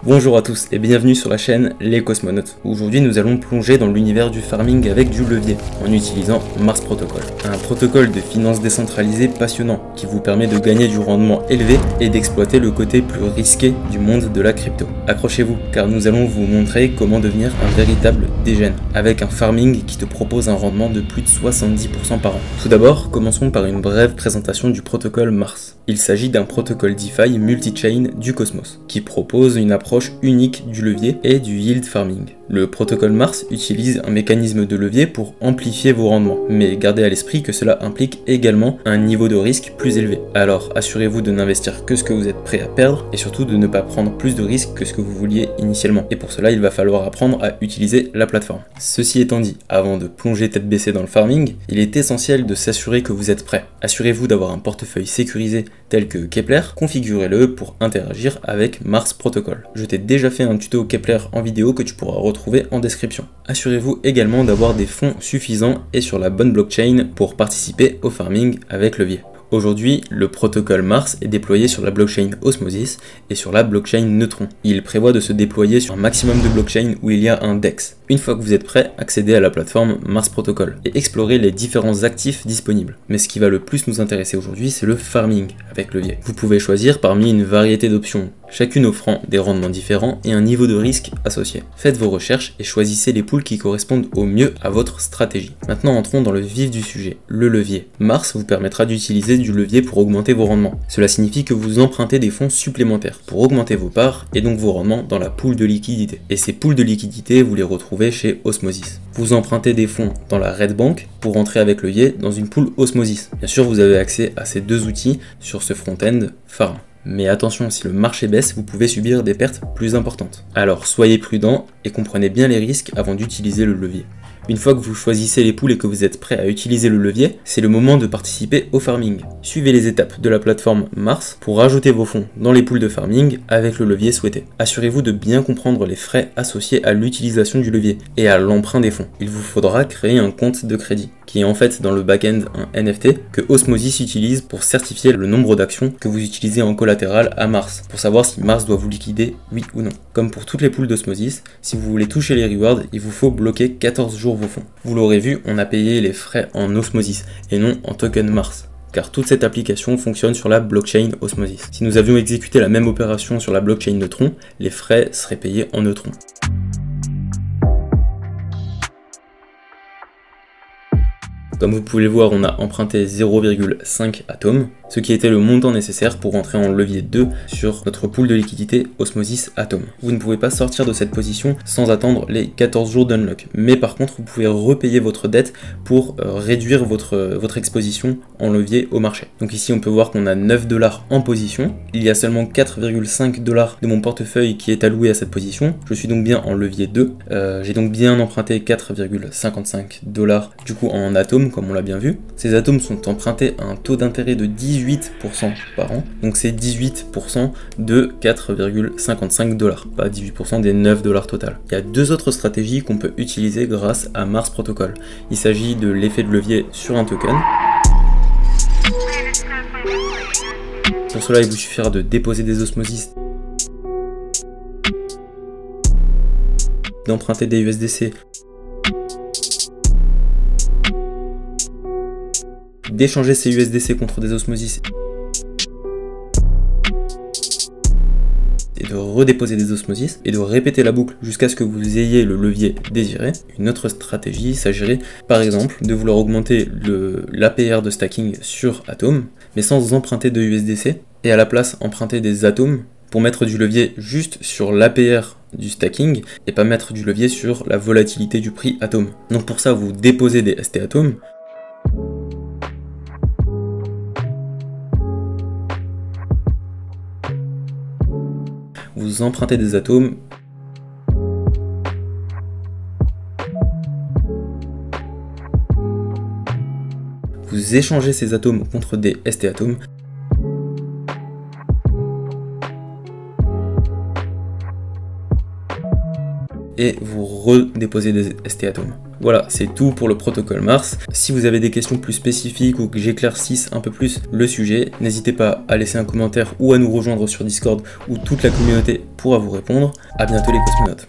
Bonjour à tous et bienvenue sur la chaîne Les Cosmonautes. Aujourd'hui nous allons plonger dans l'univers du farming avec du levier en utilisant Mars Protocol. Un protocole de finance décentralisée passionnant qui vous permet de gagner du rendement élevé et d'exploiter le côté plus risqué du monde de la crypto. Accrochez-vous car nous allons vous montrer comment devenir un véritable dégène avec un farming qui te propose un rendement de plus de 70% par an. Tout d'abord, commençons par une brève présentation du protocole Mars. Il s'agit d'un protocole DeFi multi-chain du Cosmos qui propose une approche unique du levier et du yield farming. Le protocole Mars utilise un mécanisme de levier pour amplifier vos rendements, mais gardez à l'esprit que cela implique également un niveau de risque plus élevé. Alors assurez-vous de n'investir que ce que vous êtes prêt à perdre et surtout de ne pas prendre plus de risques que ce que vous vouliez initialement. Et pour cela, il va falloir apprendre à utiliser la plateforme. Ceci étant dit, avant de plonger tête baissée dans le farming, il est essentiel de s'assurer que vous êtes prêt. Assurez-vous d'avoir un portefeuille sécurisé tel que Keplr, configurez-le pour interagir avec Mars Protocol. Je t'ai déjà fait un tuto Keplr en vidéo que tu pourras retrouver en description. Assurez-vous également d'avoir des fonds suffisants et sur la bonne blockchain pour participer au farming avec levier. Aujourd'hui, le protocole Mars est déployé sur la blockchain Osmosis et sur la blockchain Neutron. Il prévoit de se déployer sur un maximum de blockchains où il y a un DEX. Une fois que vous êtes prêt, accédez à la plateforme Mars Protocol et explorez les différents actifs disponibles. Mais ce qui va le plus nous intéresser aujourd'hui, c'est le farming avec levier. Vous pouvez choisir parmi une variété d'options, chacune offrant des rendements différents et un niveau de risque associé. Faites vos recherches et choisissez les pools qui correspondent au mieux à votre stratégie. Maintenant entrons dans le vif du sujet, le levier. Mars vous permettra d'utiliser du levier pour augmenter vos rendements. Cela signifie que vous empruntez des fonds supplémentaires pour augmenter vos parts et donc vos rendements dans la pool de liquidité. Et ces pools de liquidité, vous les retrouvez chez Osmosis. Vous empruntez des fonds dans la Red Bank pour entrer avec levier dans une pool Osmosis. Bien sûr, vous avez accès à ces deux outils sur ce front-end Farm. Mais attention, si le marché baisse, vous pouvez subir des pertes plus importantes. Alors soyez prudent et comprenez bien les risques avant d'utiliser le levier. Une fois que vous choisissez les pools et que vous êtes prêt à utiliser le levier, c'est le moment de participer au farming. Suivez les étapes de la plateforme Mars pour rajouter vos fonds dans les pools de farming avec le levier souhaité. Assurez-vous de bien comprendre les frais associés à l'utilisation du levier et à l'emprunt des fonds. Il vous faudra créer un compte de crédit, qui est en fait dans le back-end un NFT que Osmosis utilise pour certifier le nombre d'actions que vous utilisez en collatéral à Mars, pour savoir si Mars doit vous liquider, oui ou non. Comme pour toutes les pools d'Osmosis, si vous voulez toucher les rewards, il vous faut bloquer 14 jours vos fonds. Vous l'aurez vu, on a payé les frais en Osmosis et non en token Mars, car toute cette application fonctionne sur la blockchain Osmosis. Si nous avions exécuté la même opération sur la blockchain Neutron, les frais seraient payés en Neutron. Comme vous pouvez le voir, on a emprunté 0,5 atomes, ce qui était le montant nécessaire pour entrer en levier 2 sur notre pool de liquidité Osmosis Atom. Vous ne pouvez pas sortir de cette position sans attendre les 14 jours d'unlock, mais par contre vous pouvez repayer votre dette pour réduire votre exposition en levier au marché. Donc ici on peut voir qu'on a 9 $, en position, il y a seulement 4,5 $ de mon portefeuille qui est alloué à cette position, je suis donc bien en levier 2, j'ai donc bien emprunté 4,55 $ du coup en atomes comme on l'a bien vu. Ces atomes sont empruntés à un taux d'intérêt de 18% par an, donc c'est 18% de 4,55 $, pas 18% des 9 $ total. Il y a deux autres stratégies qu'on peut utiliser grâce à Mars Protocol. Il s'agit de l'effet de levier sur un token. Pour cela, il vous suffira de déposer des osmosis, d'emprunter des USDC, d'échanger ces USDC contre des osmosis et de redéposer des osmosis et de répéter la boucle jusqu'à ce que vous ayez le levier désiré. Une autre stratégie s'agirait par exemple de vouloir augmenter l'APR de stacking sur Atom mais sans emprunter de USDC et à la place emprunter des atomes pour mettre du levier juste sur l'APR du stacking et pas mettre du levier sur la volatilité du prix Atom. Donc pour ça vous déposez des ST Atom, vous empruntez des atomes, vous échangez ces atomes contre des ST atomes, et vous redéposez des ST atomes. Voilà, c'est tout pour le protocole Mars. Si vous avez des questions plus spécifiques ou que j'éclaircisse un peu plus le sujet, n'hésitez pas à laisser un commentaire ou à nous rejoindre sur Discord où toute la communauté pourra vous répondre. À bientôt les cosmonautes.